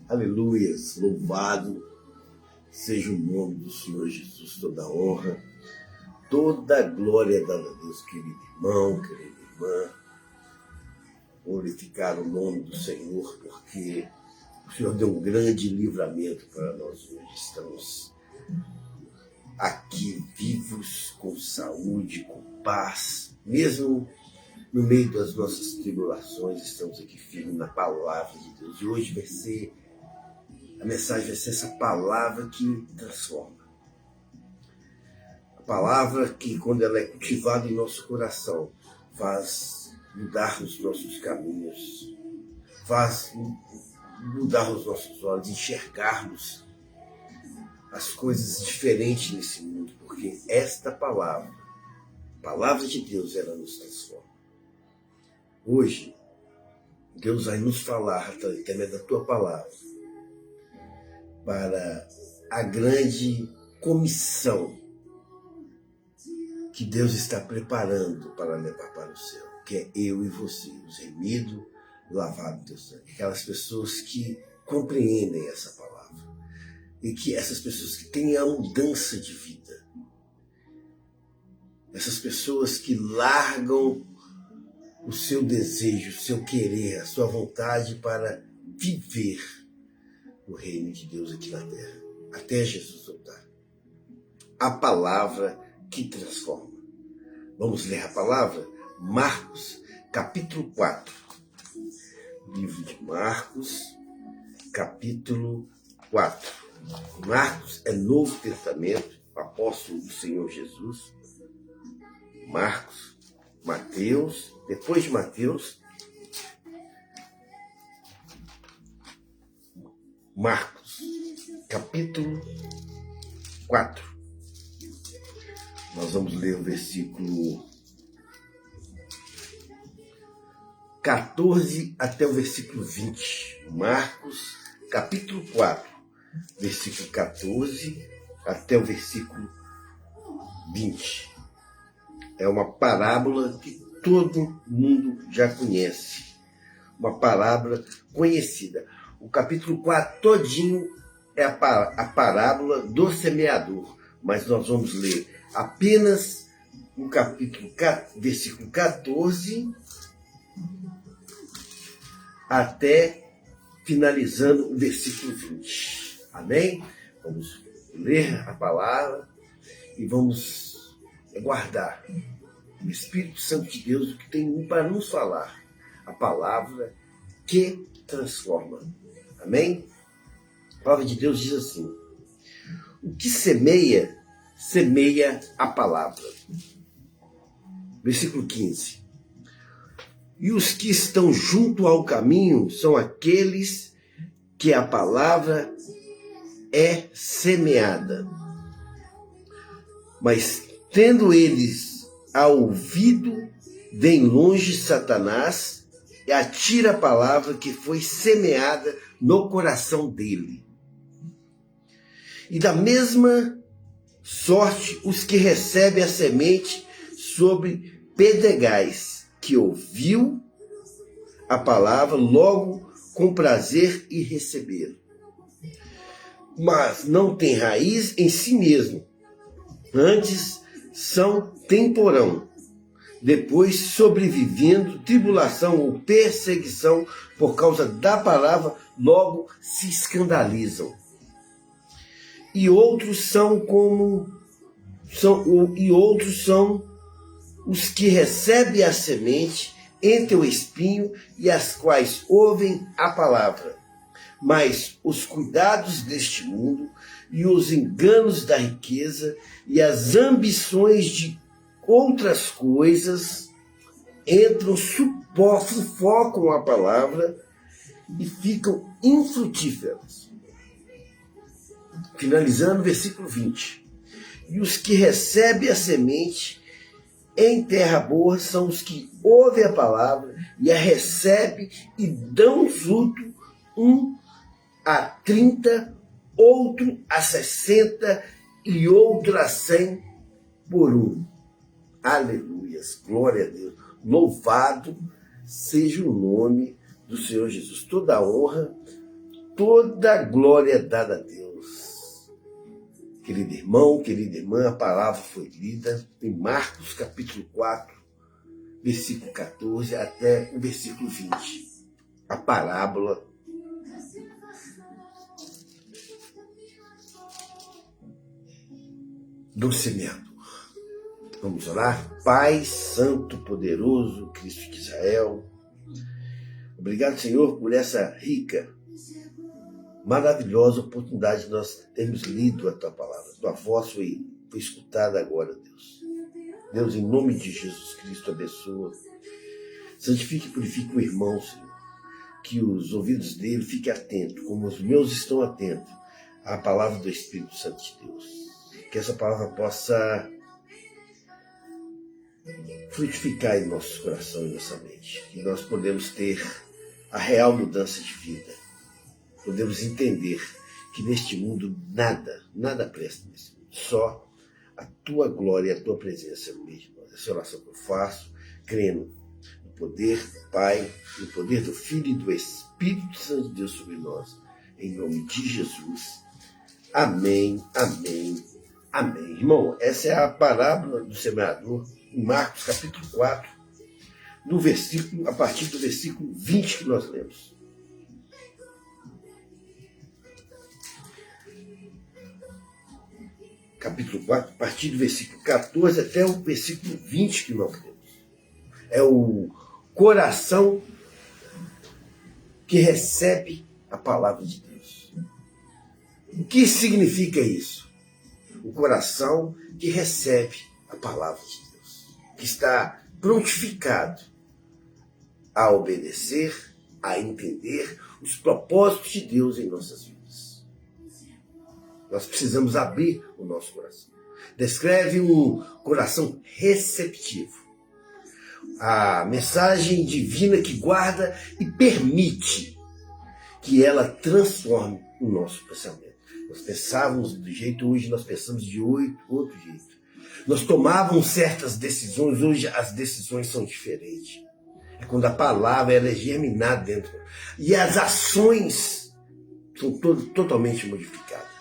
Aleluias, louvado seja o nome do Senhor Jesus, toda honra, toda glória dada a Deus, querido irmão, querida irmã. Glorificar o nome do Senhor, porque o Senhor deu um grande livramento para nós hoje. Estamos aqui vivos, com saúde, com paz, mesmo no meio das nossas tribulações, estamos aqui firmes na palavra de Deus. E hoje a mensagem vai ser essa palavra que transforma. A palavra que, quando ela é cultivada em nosso coração, faz mudar os nossos caminhos, faz mudar os nossos olhos, enxergarmos as coisas diferentes nesse mundo, porque esta palavra, a palavra de Deus, ela nos transforma. Hoje, Deus vai nos falar, através da tua palavra, para a grande comissão que Deus está preparando para levar para o céu, que é eu e você, os remidos, lavados do sangue. Aquelas pessoas que compreendem essa palavra. E que essas pessoas que têm a mudança de vida. Essas pessoas que largam o seu desejo, o seu querer, a sua vontade para viver o reino de Deus aqui na terra, até Jesus voltar. A palavra que transforma. Vamos ler a palavra? Marcos, capítulo 4. Livro de Marcos, capítulo 4. Marcos é Novo Testamento, apóstolo do Senhor Jesus. Marcos, Mateus, depois de Mateus, Marcos, capítulo 4. Nós vamos ler o versículo 14 até o versículo 20. Marcos, capítulo 4, versículo 14 até o versículo 20. É uma parábola que todo mundo já conhece. Uma parábola conhecida. O capítulo 4 todinho é a parábola do semeador. Mas nós vamos ler apenas o capítulo 4, versículo 14 até finalizando o versículo 20. Amém? Vamos ler a palavra e vamos guardar o Espírito Santo de Deus, o que tem para nos falar. A palavra que transforma. Amém? A palavra de Deus diz assim: o que semeia, semeia a palavra. Versículo 15. E os que estão junto ao caminho são aqueles que a palavra é semeada. Mas tendo eles a ouvido, vem longe Satanás e atira a palavra que foi semeada no coração dele. E da mesma sorte os que recebem a semente sobre pedregais, que ouviu a palavra logo com prazer e receberam. Mas não tem raiz em si mesmo, antes são temporão, depois sobrevivendo tribulação ou perseguição por causa da palavra, logo se escandalizam. E outros são os que recebem a semente entre o espinho e as quais ouvem a palavra. Mas os cuidados deste mundo e os enganos da riqueza e as ambições de outras coisas entram, sufocam a palavra e ficam infrutíferas. Finalizando o versículo 20. E os que recebem a semente em terra boa são os que ouvem a palavra e a recebem e dão fruto, um a 30, outro a 60 e outro a 100 por um. Aleluias, glória a Deus. Louvado seja o nome do Senhor Jesus. Toda a honra, toda a glória dada a Deus. Querido irmão, querida irmã, a palavra foi lida em Marcos capítulo 4, versículo 14 até o versículo 20. A parábola do semeador. Vamos orar? Pai Santo, Poderoso, Cristo de Israel, obrigado, Senhor, por essa rica, maravilhosa oportunidade de nós termos lido a Tua palavra. Tua voz foi escutada agora, Deus. Deus, em nome de Jesus Cristo, abençoa. Santifique e purifique o irmão, Senhor. Que os ouvidos dele fiquem atentos, como os meus estão atentos, à palavra do Espírito Santo de Deus. Que essa palavra possa frutificar em nossos corações e nossa mente. Que nós podemos ter a real mudança de vida. Podemos entender que neste mundo nada presta nesse mundo. Só a Tua glória e a Tua presença no meio de nós. Essa oração que eu faço, crendo no poder do Pai, no poder do Filho e do Espírito Santo de Deus sobre nós. Em nome de Jesus. Amém, amém, amém. Irmão, essa é a parábola do semeador, em Marcos capítulo 4, a partir do versículo 20 que nós lemos. Capítulo 4, a partir do versículo 14 até o versículo 20 que nós lemos. É o coração que recebe a palavra de Deus. O que significa isso? O coração que recebe a palavra de Deus, que está prontificado a obedecer, a entender os propósitos de Deus em nossas vidas. Nós precisamos abrir o nosso coração. Descreve um coração receptivo. A mensagem divina que guarda e permite que ela transforme o nosso pensamento. Nós pensávamos do jeito hoje, nós pensamos de outro jeito. Nós tomávamos certas decisões, hoje as decisões são diferentes. É quando a palavra ela é germinada dentro. E as ações são totalmente modificadas.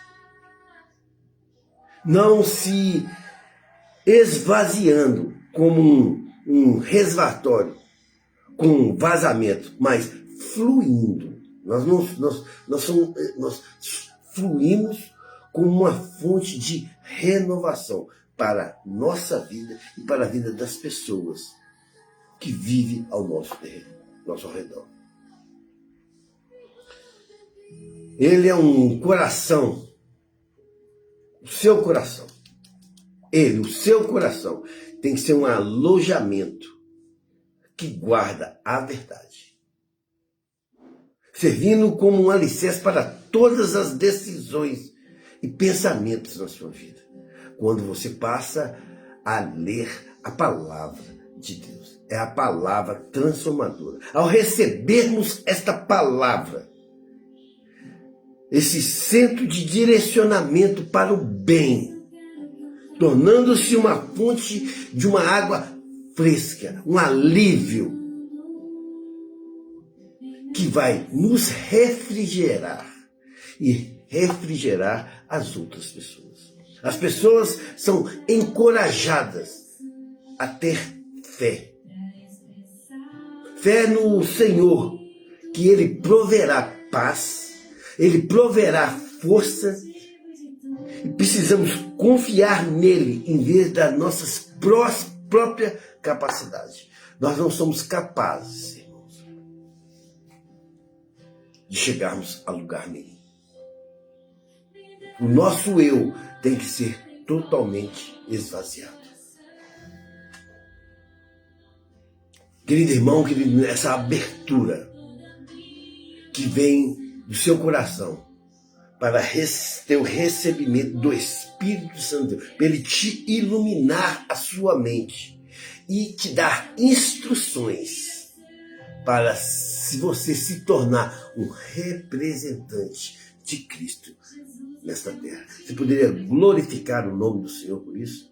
Não se esvaziando como reservatório, com vazamento, mas fluindo. Nós fluímos como uma fonte de renovação para a nossa vida e para a vida das pessoas que vivem ao nosso redor. Ele é um coração, o seu coração. O seu coração tem que ser um alojamento que guarda a verdade, servindo como um alicerce para todas as decisões e pensamentos na sua vida. Quando você passa a ler a palavra de Deus, é a palavra transformadora. Ao recebermos esta palavra, esse centro de direcionamento para o bem, tornando-se uma fonte de uma água fresca, um alívio que vai nos refrigerar e refrigerar as outras pessoas. As pessoas são encorajadas a ter fé. Fé no Senhor, que Ele proverá paz, Ele proverá força, e precisamos confiar nele em vez das nossas próprias capacidades. Nós não somos capazes, irmãos, de chegarmos a lugar nenhum. O nosso eu tem que ser totalmente esvaziado. Querido irmão, querido, essa abertura que vem do seu coração para ter o recebimento do Espírito Santo, para Ele te iluminar a sua mente e te dar instruções para você se tornar um representante de Cristo nesta terra. Você poderia glorificar o nome do Senhor por isso?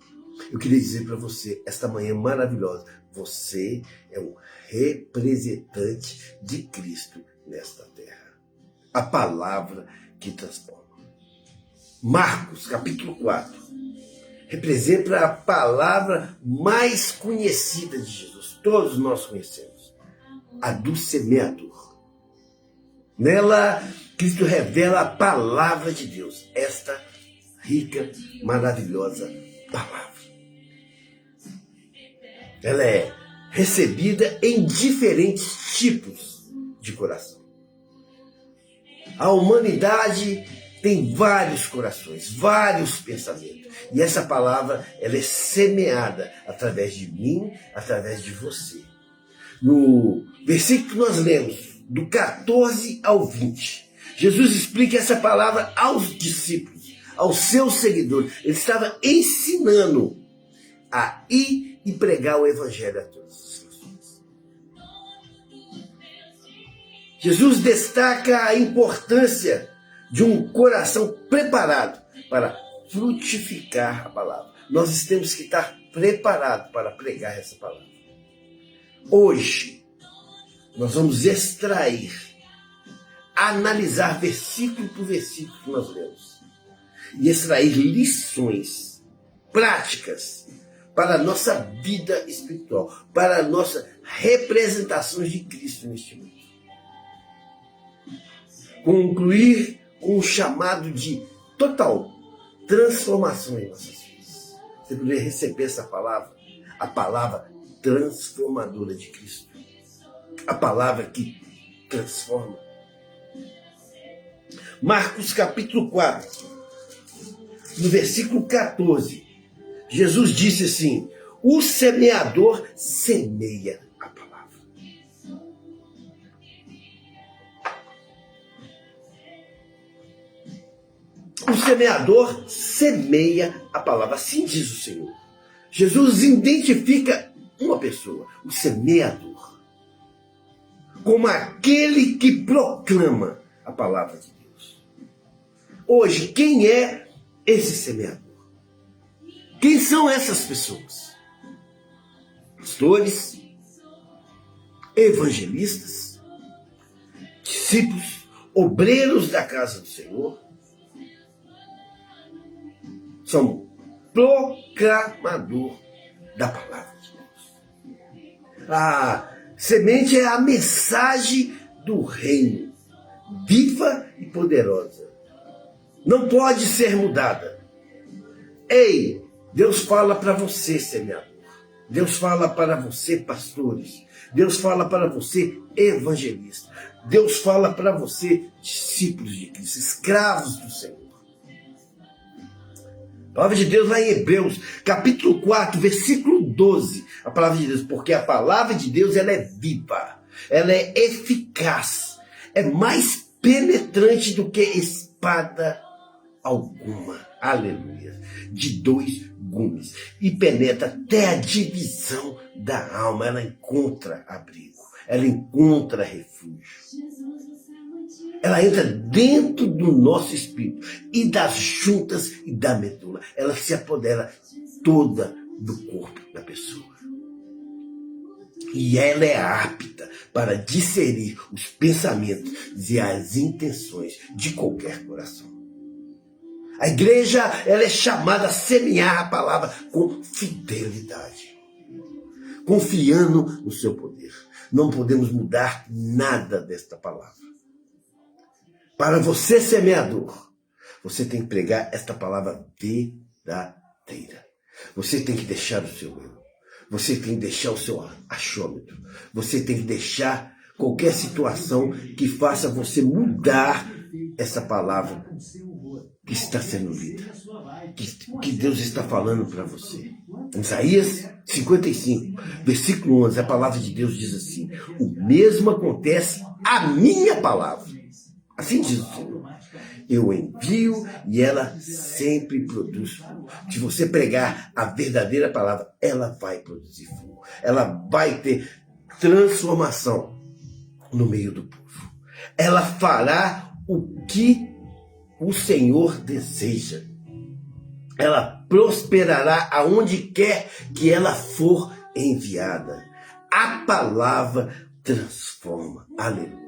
Eu queria dizer para você, esta manhã maravilhosa, você é um representante de Cristo nesta terra. a palavra que transforma. Marcos, capítulo 4, representa a palavra mais conhecida de Jesus. Todos nós conhecemos. A do semeador. Nela, Cristo revela a palavra de Deus. Esta rica, maravilhosa palavra. Ela é recebida em diferentes tipos de coração. A humanidade tem vários corações, vários pensamentos. E essa palavra, ela é semeada através de mim, através de você. No versículo que nós lemos, do 14 ao 20, Jesus explica essa palavra aos discípulos, aos seus seguidores. Ele estava ensinando a ir e pregar o evangelho a todas as nações. Jesus destaca a importância de um coração preparado para frutificar a palavra. Nós temos que estar preparados para pregar essa palavra. Hoje, nós vamos extrair, analisar versículo por versículo que nós lemos e extrair lições práticas para a nossa vida espiritual, para a nossa representação de Cristo neste mundo. Concluir com um chamado de total transformação em nossas vidas. Você poderia receber essa palavra, a palavra transformadora de Cristo. A palavra que transforma. Marcos capítulo 4, no versículo 14, Jesus disse assim: o semeador semeia a palavra. O semeador semeia a palavra. Assim diz o Senhor. Jesus identifica uma pessoa, o semeador, como aquele que proclama a palavra de Deus. Hoje, quem é esse semeador? Quem são essas pessoas? Pastores, evangelistas, discípulos, obreiros da casa do Senhor. São proclamador da palavra de Deus. A semente é a mensagem do reino, viva e poderosa. Não pode ser mudada. Ei, Deus fala para você, semeador. Deus fala para você, pastores. Deus fala para você, evangelista. Deus fala para você, discípulos de Cristo, escravos do Senhor. A palavra de Deus lá em Hebreus, capítulo 4, versículo 12. A palavra de Deus, porque a palavra de Deus, ela é viva, ela é eficaz, é mais penetrante do que espada alguma, aleluia, de 2 gumes, e penetra até a divisão da alma. Ela encontra abrigo, ela encontra refúgio. Ela entra dentro do nosso espírito e das juntas e da medula. Ela se apodera toda do corpo da pessoa. E ela é apta para discernir os pensamentos e as intenções de qualquer coração. A igreja, ela é chamada a semear a palavra com fidelidade, confiando no seu poder. Não podemos mudar nada desta palavra. Para você, semeador, você tem que pregar esta palavra verdadeira. Você tem que deixar o seu eu. Você tem que deixar o seu achômetro. Você tem que deixar qualquer situação que faça você mudar essa palavra que está sendo lida. Que Deus está falando para você. Em Isaías 55, versículo 11, a palavra de Deus diz assim: o mesmo acontece à minha palavra. Assim diz o Senhor. Eu envio e ela sempre produz fogo. Se você pregar a verdadeira palavra, ela vai produzir fogo. Ela vai ter transformação no meio do povo. Ela fará o que o Senhor deseja. Ela prosperará aonde quer que ela for enviada. A palavra transforma. Aleluia.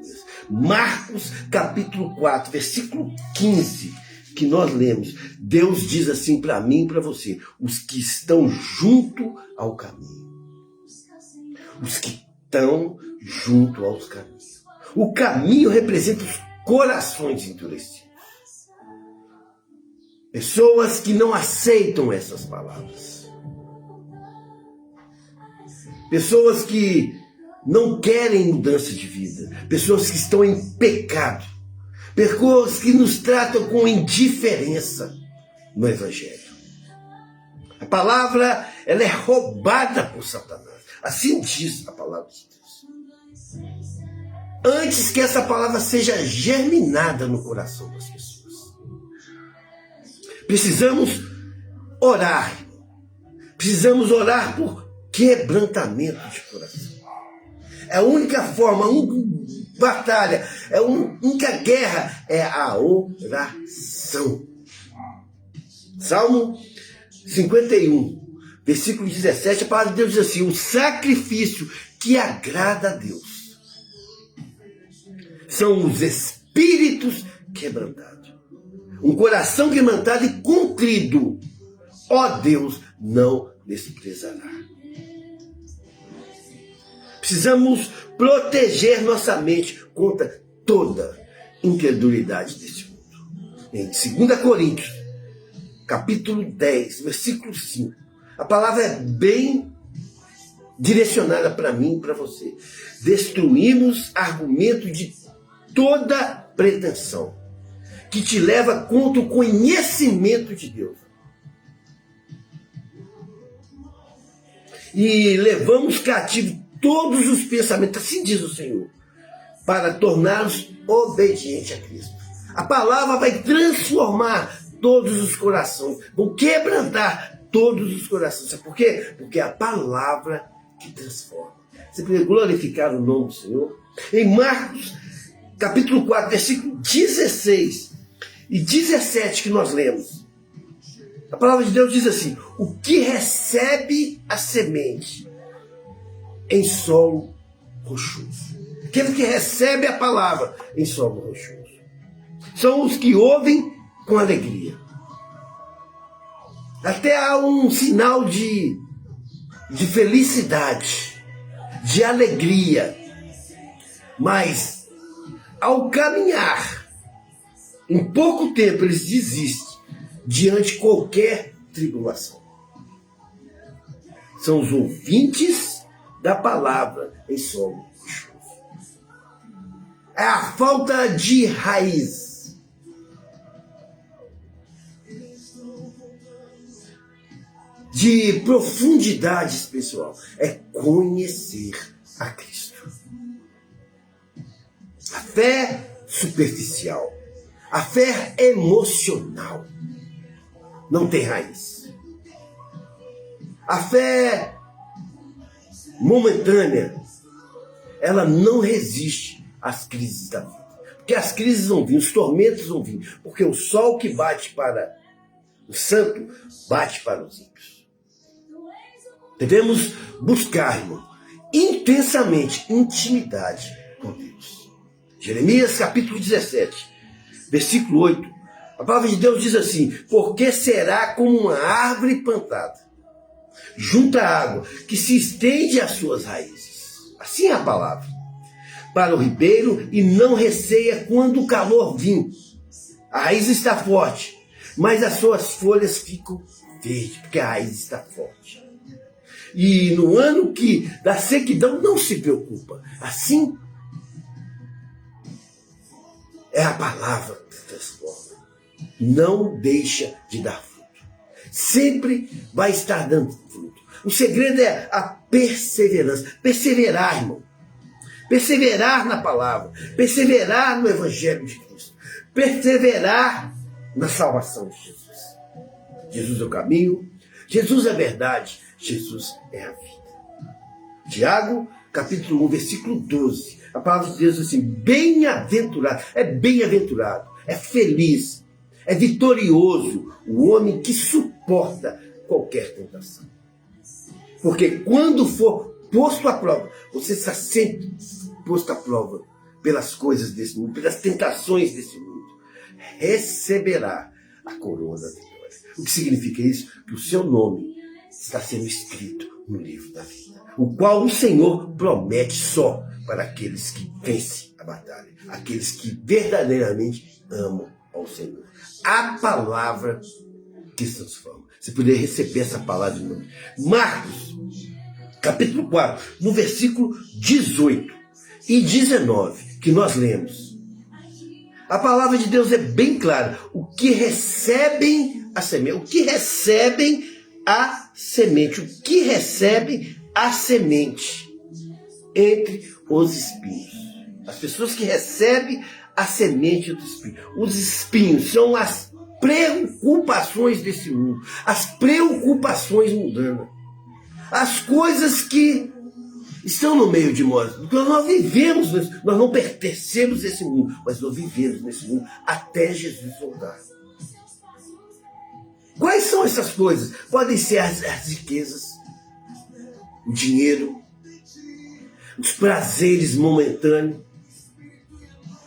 Marcos capítulo 4, versículo 15, que nós lemos. Deus diz assim para mim e para você: os que estão junto ao caminho. Os que estão junto aos caminhos. O caminho representa os corações endurecidos. Pessoas que não aceitam essas palavras. Pessoas que não querem mudança de vida. Pessoas que estão em pecado. Pessoas que nos tratam com indiferença no Evangelho. A palavra, ela é roubada por Satanás. Assim diz a palavra de Deus. Antes que essa palavra seja germinada no coração das pessoas. Precisamos orar. Precisamos orar por quebrantamento de coração. É a única forma, a única batalha, é a única guerra, é a oração. Salmo 51, versículo 17, a palavra de Deus diz assim: o sacrifício que agrada a Deus são os espíritos quebrantados. Um coração quebrantado e contrido, ó Deus, não desprezará. Precisamos proteger nossa mente contra toda incredulidade deste mundo. Em 2 Coríntios, capítulo 10, versículo 5, a palavra é bem direcionada para mim e para você. Destruímos argumento de toda pretensão que te leva contra o conhecimento de Deus. E levamos cativo todos os pensamentos, assim diz o Senhor, para torná-los obedientes a Cristo. A palavra vai transformar todos os corações, vão quebrantar todos os corações. Sabe por quê? Porque é a palavra que transforma. Você precisa glorificar o nome do Senhor. Em Marcos, capítulo 4, versículo 16 e 17 que nós lemos, a palavra de Deus diz assim: o que recebe a semente em solo rochoso. Aquele que recebe a palavra em solo rochoso são os que ouvem com alegria. Até há um sinal de felicidade, de alegria. Mas, ao caminhar, em pouco tempo eles desistem diante de qualquer tribulação. São os ouvintes da palavra em solo rochoso. É a falta de raiz. De profundidade espiritual. É conhecer a Cristo. A fé superficial. A fé emocional. Não tem raiz. A fé momentânea, ela não resiste às crises da vida. Porque as crises vão vir, os tormentos vão vir. Porque o sol que bate para o santo, bate para os ímpios. Devemos buscar, irmão, intensamente, intimidade com Deus. Jeremias capítulo 17, versículo 8. A palavra de Deus diz assim: porque será como uma árvore plantada junto à água, que se estende às suas raízes. Assim é a palavra. Para o ribeiro e não receia quando o calor vir. A raiz está forte, mas as suas folhas ficam verdes, porque a raiz está forte. E no ano que da sequidão não se preocupa. Assim é a palavra que transforma. Não deixa de dar fruto. Sempre vai estar dando fruto. O segredo é a perseverança. Perseverar, irmão. Perseverar na palavra. Perseverar no Evangelho de Cristo. Perseverar na salvação de Jesus. Jesus é o caminho. Jesus é a verdade. Jesus é a vida. Tiago, capítulo 1, versículo 12. A palavra de Deus diz assim: bem-aventurado. É bem-aventurado. É feliz. É vitorioso o homem que suporta qualquer tentação. Porque quando for posto à prova, você está sempre posto à prova pelas coisas desse mundo, pelas tentações desse mundo, receberá a coroa da vitória. O que significa isso? Que o seu nome está sendo escrito no livro da vida, o qual o Senhor promete só para aqueles que vencem a batalha, aqueles que verdadeiramente amam ao Senhor. A palavra que transforma. Você poderia receber essa palavra de nome. Marcos, capítulo 4, no versículo 18 e 19, que nós lemos. A palavra de Deus é bem clara. O que recebem a semente, o que recebem a semente, o que recebem a semente entre os espinhos. As pessoas que recebem a semente dos espinhos. Os espinhos são as preocupações desse mundo, as preocupações mundanas, as coisas que estão no meio de nós. Porque nós vivemos, nós não pertencemos a esse mundo, mas nós vivemos nesse mundo até Jesus voltar. Quais são essas coisas? Podem ser as riquezas, o dinheiro, os prazeres momentâneos,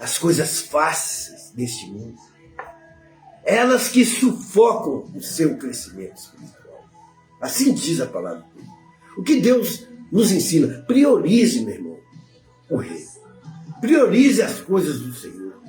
as coisas fáceis deste mundo. Elas que sufocam o seu crescimento espiritual. Assim diz a palavra de Deus. O que Deus nos ensina? Priorize, meu irmão, o rei. Priorize as coisas do Senhor.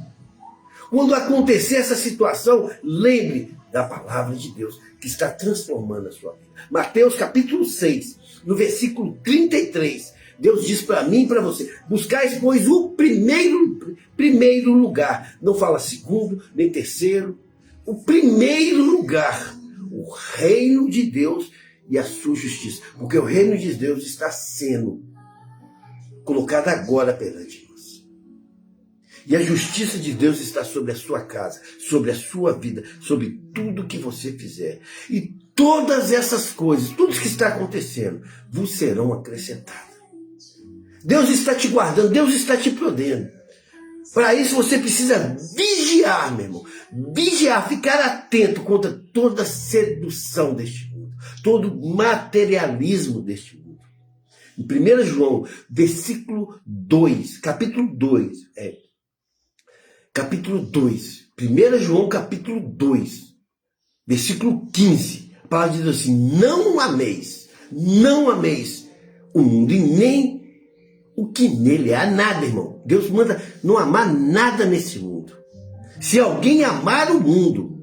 Quando acontecer essa situação, lembre da palavra de Deus que está transformando a sua vida. Mateus capítulo 6, no versículo 33, Deus diz para mim e para você: buscais, pois, o primeiro lugar. Não fala segundo, nem terceiro. O primeiro lugar, o reino de Deus e a sua justiça. Porque o reino de Deus está sendo colocado agora perante nós. E a justiça de Deus está sobre a sua casa, sobre a sua vida, sobre tudo que você fizer. E todas essas coisas, tudo que está acontecendo, vos serão acrescentadas. Deus está te guardando, Deus está te protegendo. Para isso você precisa vigiar, meu irmão. Vigiar, ficar atento contra toda sedução deste mundo, todo materialismo deste mundo. Em 1 João, versículo 2, capítulo 2, 1 João capítulo 2, versículo 15, a palavra diz assim: não ameis o mundo e nem o que nele há. Nada, irmão. Deus manda não amar nada nesse mundo. Se alguém amar o mundo,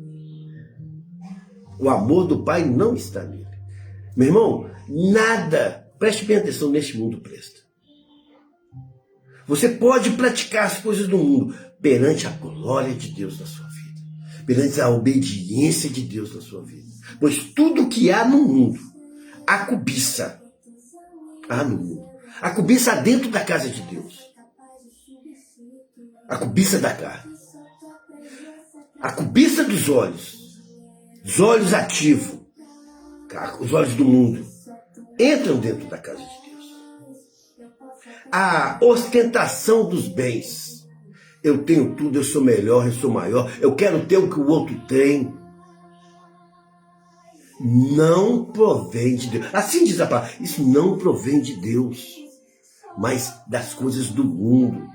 o amor do Pai não está nele. Meu irmão, nada, preste bem atenção, neste mundo presta. Você pode praticar as coisas do mundo perante a glória de Deus na sua vida, perante a obediência de Deus na sua vida. Pois tudo que há no mundo, a cobiça, há no mundo. A cobiça há dentro da casa de Deus. A cobiça da carne. A cobiça dos olhos ativos, os olhos do mundo, entram dentro da casa de Deus. A ostentação dos bens. Eu tenho tudo, eu sou melhor, eu sou maior, eu quero ter o que o outro tem. Não provém de Deus. Assim diz a palavra, isso não provém de Deus, mas das coisas do mundo.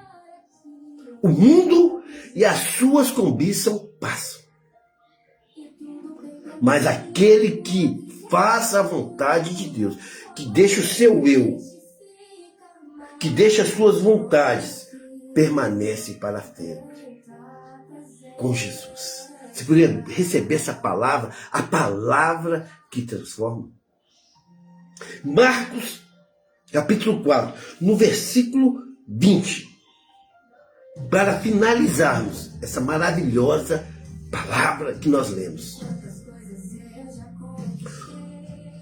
O mundo e as suas cobiças passam. Mas aquele que faz a vontade de Deus, que deixa o seu eu, que deixa as suas vontades, permanece para sempre com Jesus. Você poderia receber essa palavra, a palavra que transforma. Marcos, capítulo 4, no versículo 20. Para finalizarmos essa maravilhosa palavra que nós lemos.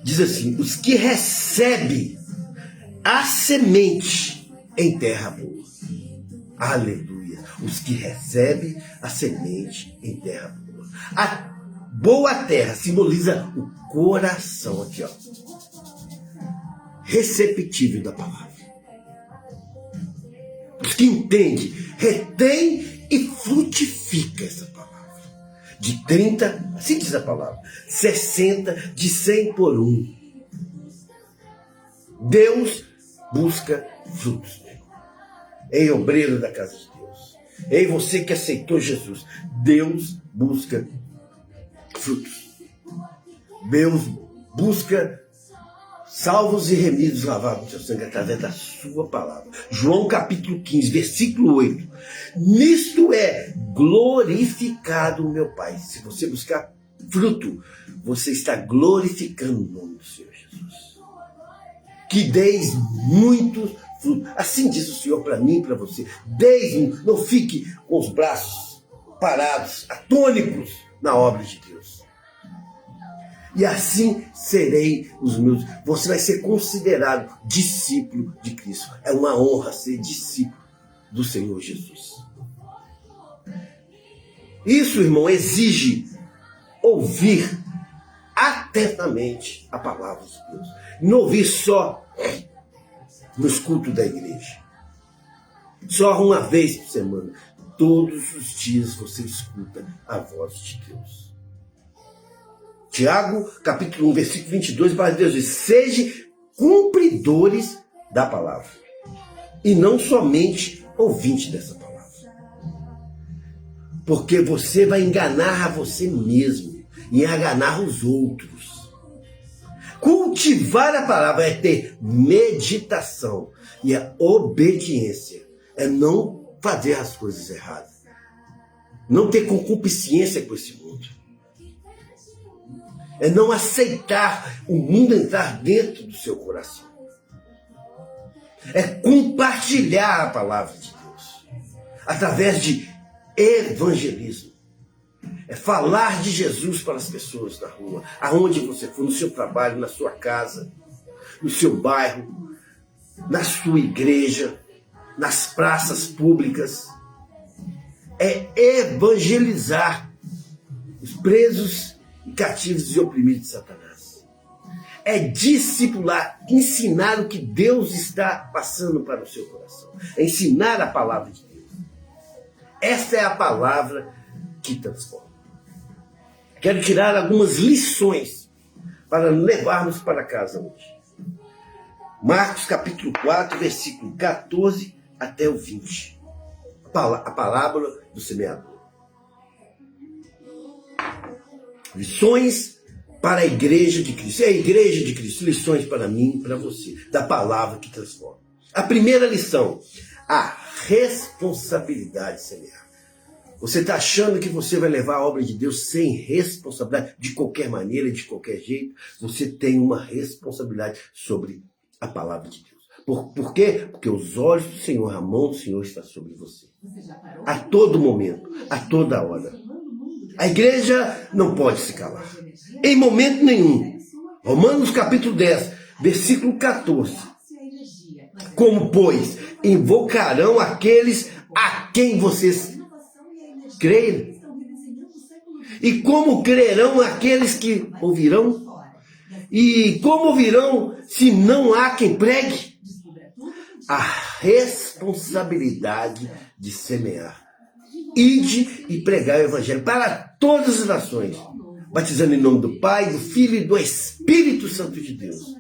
Diz assim: os que recebem a semente em terra boa. Aleluia. Os que recebem a semente em terra boa. A boa terra simboliza o coração aqui, ó, receptível da palavra. Os que entendem, retém e frutifica essa palavra. De 30, assim diz a palavra, 60, de 100 por 1. Deus busca frutos. Ei, obreiro da casa de Deus. Ei, você que aceitou Jesus. Deus busca frutos. Deus busca salvos e remidos lavados no seu sangue através da sua palavra. João capítulo 15, versículo 8. Nisto é glorificado o meu Pai. Se você buscar fruto, você está glorificando o nome do Senhor Jesus. Que deis muitos frutos. Assim diz o Senhor para mim e para você. Deis, não fique com os braços parados, atônicos na obra de Deus. E assim serei os meus. Você vai ser considerado discípulo de Cristo. É uma honra ser discípulo do Senhor Jesus. Isso, irmão, exige ouvir atentamente a palavra de Deus. Não ouvir só nos cultos da igreja. Só uma vez por semana. Todos os dias você escuta a voz de Deus. Tiago, capítulo 1, versículo 22, para Deus diz: sejam cumpridores da palavra, e não somente ouvintes dessa palavra. Porque você vai enganar a você mesmo e enganar os outros. Cultivar a palavra é ter meditação, e a obediência é não fazer as coisas erradas, não ter concupiscência com esse mundo. É não aceitar o mundo entrar dentro do seu coração. É compartilhar a palavra de Deus através de evangelismo. É falar de Jesus para as pessoas na rua, aonde você for, no seu trabalho, na sua casa, no seu bairro, na sua igreja, nas praças públicas. É evangelizar os presos e cativos e oprimidos de Satanás. É discipular, ensinar o que Deus está passando para o seu coração. É ensinar a palavra de Deus. Esta é a palavra que transforma. Quero tirar algumas lições para levarmos para casa hoje. Marcos capítulo 4, versículo 14 até o 20. A parábola do semeador. Lições para a igreja de Cristo. É a igreja de Cristo. Lições para mim e para você. Da palavra que transforma. A primeira lição. A responsabilidade de semear. Você está achando que você vai levar a obra de Deus sem responsabilidade? De qualquer maneira, de qualquer jeito. Você tem uma responsabilidade sobre a palavra de Deus. Por quê? Porque os olhos do Senhor, a mão do Senhor está sobre você. A todo momento. A toda hora. A igreja não pode se calar. Em momento nenhum. Romanos capítulo 10, versículo 14. Como, pois, invocarão aqueles a quem vocês creem? E como crerão aqueles que ouvirão? E como ouvirão se não há quem pregue? A responsabilidade de semear. Ide e pregar o evangelho para todas as nações, batizando em nome do Pai, do Filho e do Espírito Santo de Deus.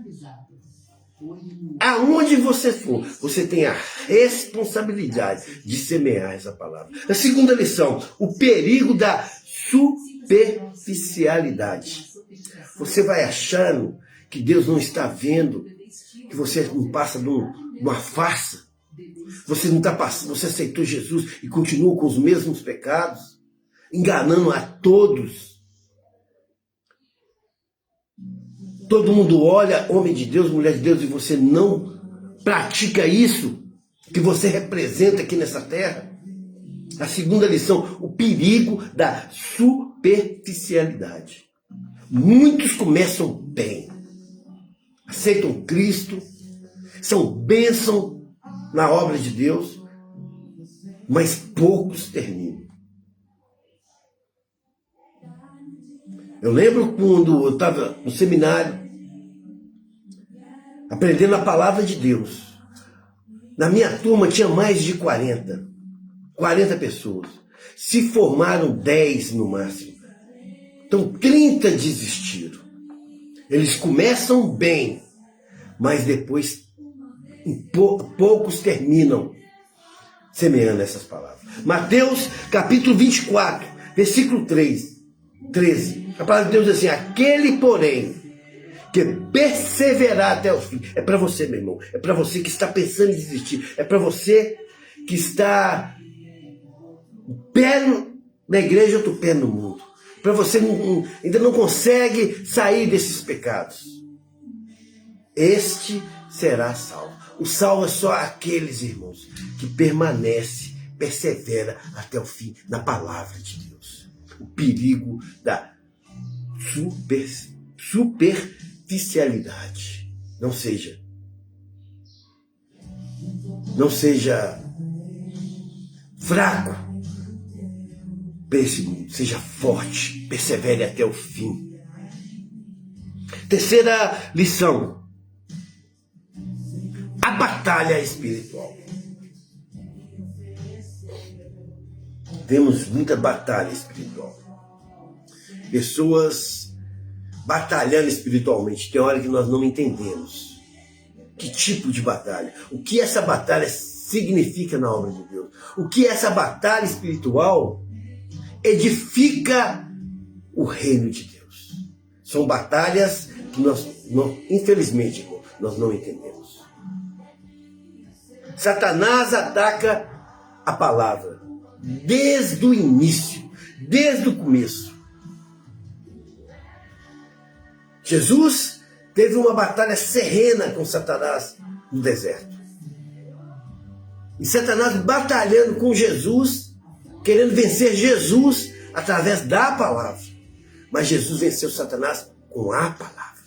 Aonde você for, você tem a responsabilidade de semear essa palavra. A segunda lição, o perigo da superficialidade. Você vai achando que Deus não está vendo, que você não passa de uma farsa. Você não está passando, você aceitou Jesus e continua com os mesmos pecados, enganando a todos. Todo mundo olha, homem de Deus, mulher de Deus, e você não pratica isso que você representa aqui nessa terra. A segunda lição, o perigo da superficialidade. Muitos começam bem, aceitam Cristo, são bênção na obra de Deus, mas poucos terminam. Eu lembro quando eu estava no seminário, aprendendo a palavra de Deus. Na minha turma tinha mais de 40 pessoas. Se formaram 10 no máximo. Então 30 desistiram. Eles começam bem, mas depois poucos terminam. semeando essas palavras. Mateus capítulo 24, versículo 13. A palavra de Deus diz assim: aquele, porém, que perseverar até o fim. É para você, meu irmão. É para você que está pensando em desistir. É para você que está pé na igreja, outro pé no mundo. Para você ainda não consegue sair desses pecados. Este será salvo. O salvo é só aqueles, irmãos, que permanece, persevera até o fim na palavra de Deus. O perigo da superficialidade. Não seja fraco para esse mundo. Seja forte, persevere até o fim. Terceira lição: a batalha espiritual. Temos muita batalha espiritual. Pessoas batalhando espiritualmente. Tem hora que nós não entendemos que tipo de batalha. O que essa batalha significa na obra de Deus. O que essa batalha espiritual edifica o reino de Deus. São batalhas que nós infelizmente, irmão, nós não entendemos. Satanás ataca a palavra desde o início, desde o começo. Jesus teve uma batalha serena com Satanás no deserto. E Satanás batalhando com Jesus, querendo vencer Jesus através da palavra. Mas Jesus venceu Satanás com a palavra.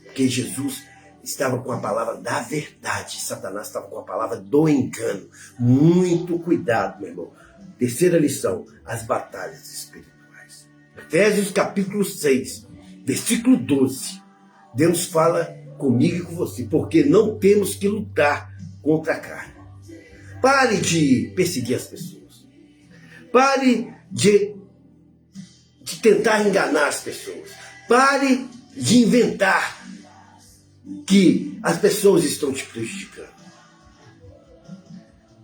Porque Jesus estava com a palavra da verdade. Satanás estava com a palavra do engano. Muito cuidado, meu irmão. Terceira lição: as batalhas espirituais. Efésios capítulo 6, versículo 12. Deus fala comigo e com você, porque não temos que lutar contra a carne. Pare de perseguir as pessoas. Pare de tentar enganar as pessoas. Pare de inventar que as pessoas estão te prejudicando.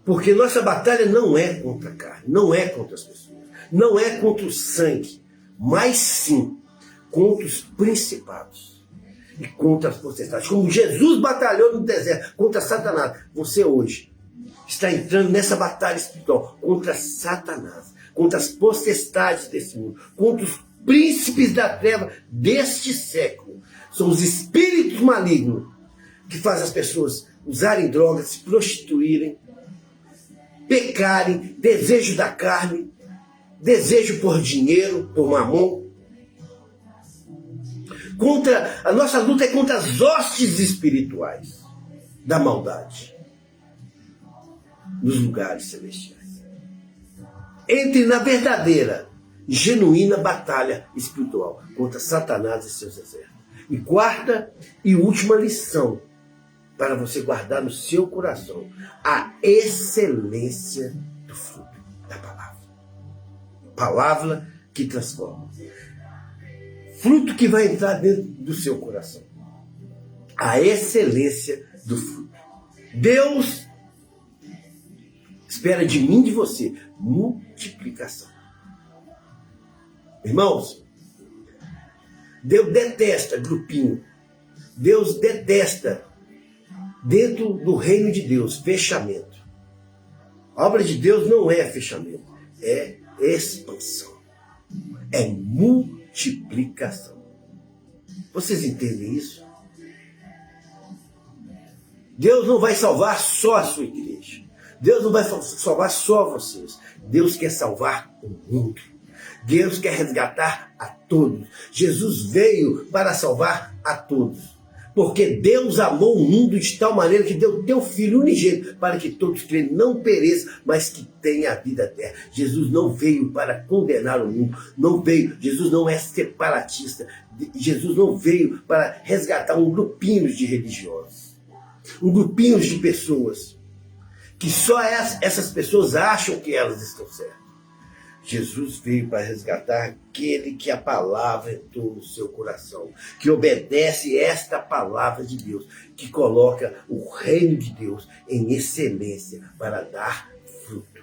Porque nossa batalha não é contra a carne, não é contra as pessoas, não é contra o sangue, mas sim contra os principados e contra as potestades. Como Jesus batalhou no deserto contra Satanás, você hoje está entrando nessa batalha espiritual contra Satanás, contra as potestades desse mundo, contra os príncipes da treva deste século. São os espíritos malignos que fazem as pessoas usarem drogas, se prostituírem, pecarem, desejo da carne, desejo por dinheiro, por mamon. A nossa luta é contra as hostes espirituais da maldade nos lugares celestiais. Entre na verdadeira, genuína batalha espiritual contra Satanás e seus exércitos. E quarta e última lição para você guardar no seu coração: a excelência do fruto da palavra. Palavra que transforma. Fruto que vai entrar dentro do seu coração. A excelência do fruto. Deus espera de mim e de você multiplicação. Irmãos, Deus detesta grupinho. Deus detesta, dentro do reino de Deus, fechamento. A obra de Deus não é fechamento, é expansão. É multiplicação. Vocês entendem isso? Deus não vai salvar só a sua igreja. Deus não vai salvar só vocês. Deus quer salvar o mundo. Deus quer resgatar a todos. Jesus veio para salvar a todos. Porque Deus amou o mundo de tal maneira que deu teu Filho unigênito para que todos crêem não pereçam, mas que tenham a vida eterna. Jesus não veio para condenar o mundo. Não veio. Jesus não é separatista. Jesus não veio para resgatar um grupinho de religiosos. Um grupinho de pessoas que só essas pessoas acham que elas estão certas. Jesus veio para resgatar aquele que a palavra entrou no seu coração, que obedece esta palavra de Deus, que coloca o reino de Deus em excelência para dar fruto.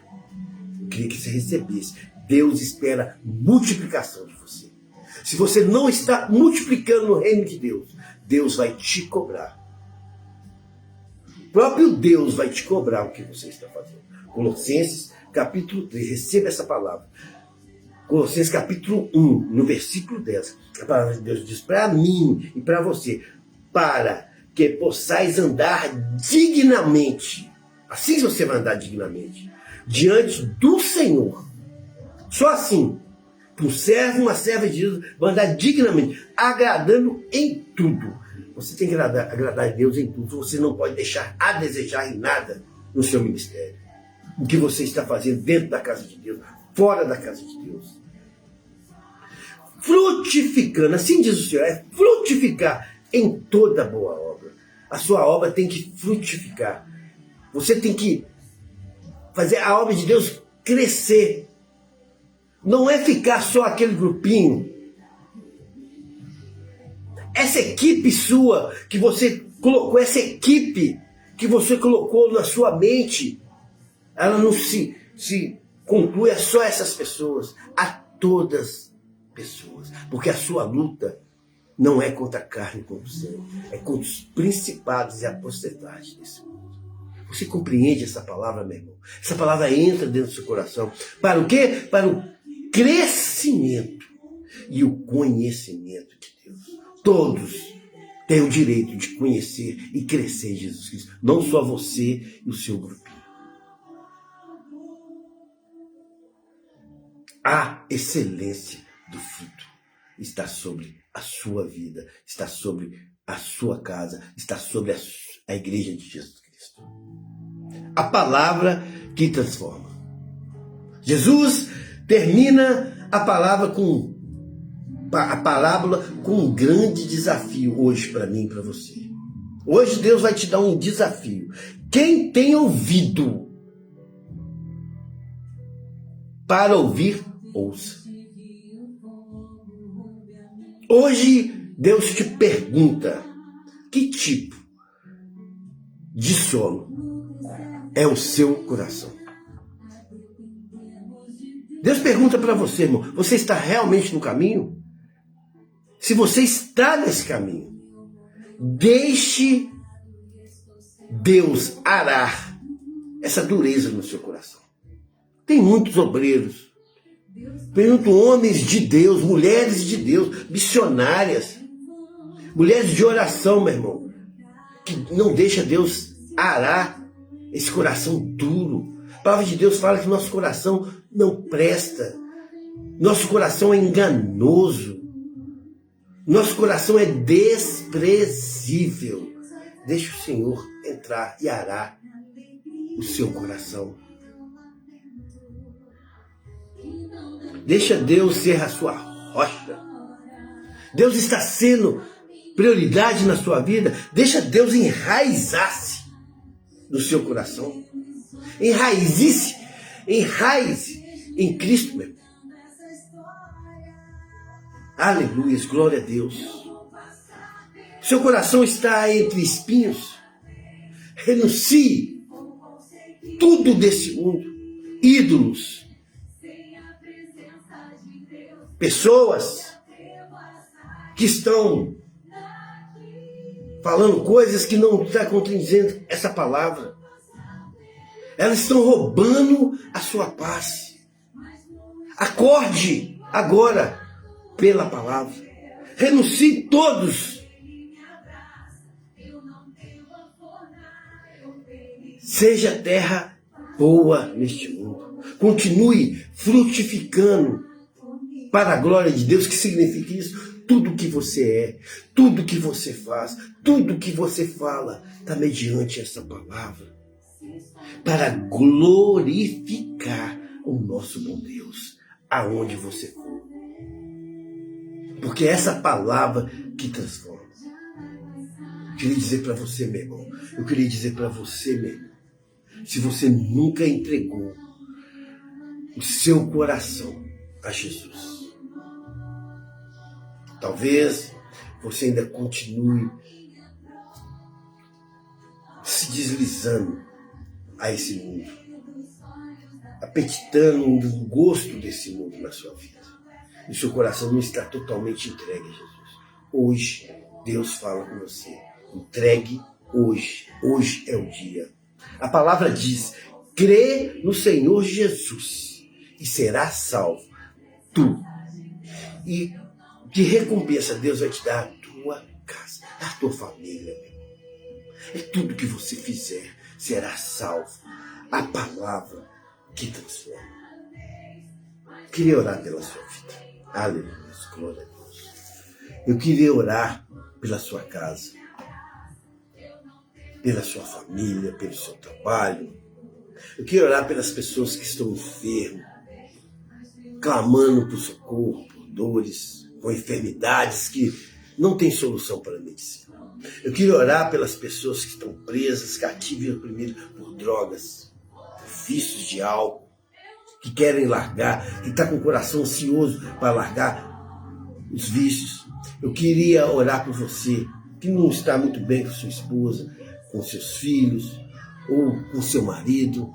Eu queria que você recebesse. Deus espera multiplicação de você. Se você não está multiplicando no reino de Deus, Deus vai te cobrar. O próprio Deus vai te cobrar o que você está fazendo. Colossenses capítulo 3, receba essa palavra. Colossenses capítulo 1, no versículo 10. A palavra de Deus diz para mim e para você, para que possais andar dignamente. Assim você vai andar dignamente. Diante do Senhor. Só assim. Um servo, uma serva de Jesus vai andar dignamente, agradando em tudo. Você tem que agradar a Deus em tudo. Você não pode deixar a desejar em nada no seu ministério. O que você está fazendo dentro da casa de Deus, fora da casa de Deus. Frutificando, assim diz o Senhor, é frutificar em toda boa obra. A sua obra tem que frutificar. Você tem que fazer a obra de Deus crescer. Não é ficar só aquele grupinho. Essa equipe sua que você colocou, essa equipe que você colocou na sua mente, ela não se conclui a só essas pessoas, a todas pessoas. Porque a sua luta não é contra a carne e contra o sangue, é contra os principados e a potestade desse mundo. Você compreende essa palavra, meu irmão? Essa palavra entra dentro do seu coração. Para o quê? Para o crescimento e o conhecimento de Deus. Todos têm o direito de conhecer e crescer em Jesus Cristo. Não só você e o seu grupinho. A excelência do fruto está sobre a sua vida, está sobre a sua casa, está sobre a igreja de Jesus Cristo. A palavra que transforma. Jesus termina a parábola com um grande desafio hoje para mim e para você. Hoje Deus vai te dar um desafio. Quem tem ouvido para ouvir, ouça. Hoje Deus te pergunta: que tipo de solo é o seu coração? Deus pergunta para você, irmão, você está realmente no caminho? Se você está nesse caminho, deixe Deus arar essa dureza no seu coração. Tem muitos obreiros, tem muitos homens de Deus, mulheres de Deus, missionárias, mulheres de oração, meu irmão, que não deixa Deus arar esse coração duro. A palavra de Deus fala que nosso coração não presta, nosso coração é enganoso, nosso coração é desprezível. Deixe o Senhor entrar e arar o seu coração. Deixa Deus ser a sua rocha. Deus está sendo prioridade na sua vida. Deixa Deus enraizar-se no seu coração. Enraize em Cristo mesmo. Aleluia, glória a Deus. Seu coração está entre espinhos. Renuncie tudo desse mundo. Ídolos. Pessoas que estão falando coisas que não estão contradizendo essa palavra. Elas estão roubando a sua paz. Acorde agora pela palavra. Renuncie todos. Seja terra boa neste mundo. Continue frutificando para a glória de Deus. Que significa isso? Tudo que você é, tudo que você faz, tudo que você fala, está mediante essa palavra. Para glorificar o nosso bom Deus, aonde você for. Porque é essa palavra que transforma. Eu queria dizer para você, meu irmão, se você nunca entregou o seu coração a Jesus. Talvez você ainda continue se deslizando a esse mundo, apetitando o gosto desse mundo na sua vida. E o seu coração não está totalmente entregue a Jesus. Hoje, Deus fala com você. Entregue hoje. Hoje é o dia. A palavra diz: crê no Senhor Jesus e serás salvo, tu. E de recompensa Deus vai te dar a tua casa, a tua família. É tudo que você fizer, será salvo. A palavra que transforma. Queria orar pela sua vida. Aleluia, glória a Deus. Eu queria orar pela sua casa, pela sua família, pelo seu trabalho. Eu queria orar pelas pessoas que estão enfermas, clamando por socorro, por dores, com enfermidades que não têm solução para a medicina. Eu queria orar pelas pessoas que estão presas, cativas e oprimidas por drogas, por vícios de álcool, que querem largar, que está com o coração ansioso para largar os vícios. Eu queria orar por você, que não está muito bem com sua esposa, com seus filhos, ou com seu marido.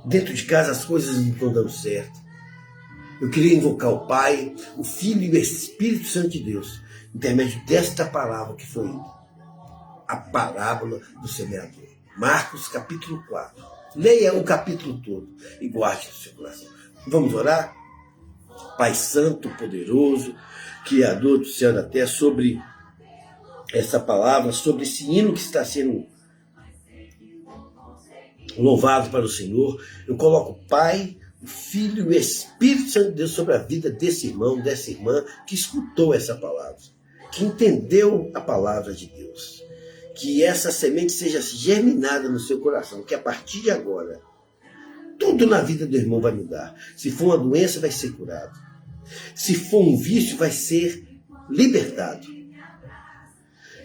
Dentro de casa as coisas não estão dando certo. Eu queria invocar o Pai, o Filho e o Espírito Santo de Deus, intermédio desta palavra que foi a parábola do semeador. Marcos capítulo 4. Leia o capítulo todo e guarde no seu coração. Vamos orar? Pai Santo, poderoso, Criador do céu e da terra, sobre essa palavra, sobre esse hino que está sendo louvado para o Senhor, eu coloco o Pai, o Filho e o Espírito Santo de Deus sobre a vida desse irmão, dessa irmã que escutou essa palavra, que entendeu a palavra de Deus. Que essa semente seja germinada no seu coração, que a partir de agora, tudo na vida do irmão vai mudar. Se for uma doença, vai ser curado. Se for um vício, vai ser libertado.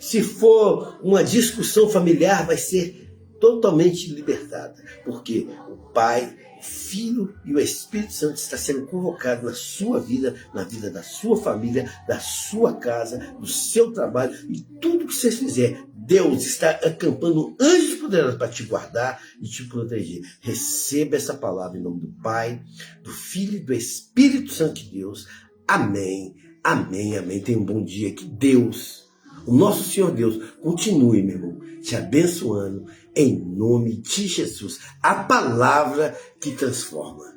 Se for uma discussão familiar, vai ser totalmente libertada. Porque o Pai, o Filho e o Espírito Santo está sendo convocado na sua vida, na vida da sua família, da sua casa, do seu trabalho e tudo que você fizer. Deus está acampando anjos poderosos para te guardar e te proteger. Receba essa palavra em nome do Pai, do Filho e do Espírito Santo de Deus. Amém, amém, amém. Tenha um bom dia. Que Deus, o nosso Senhor Deus, continue, meu irmão, te abençoando em nome de Jesus. A palavra que transforma.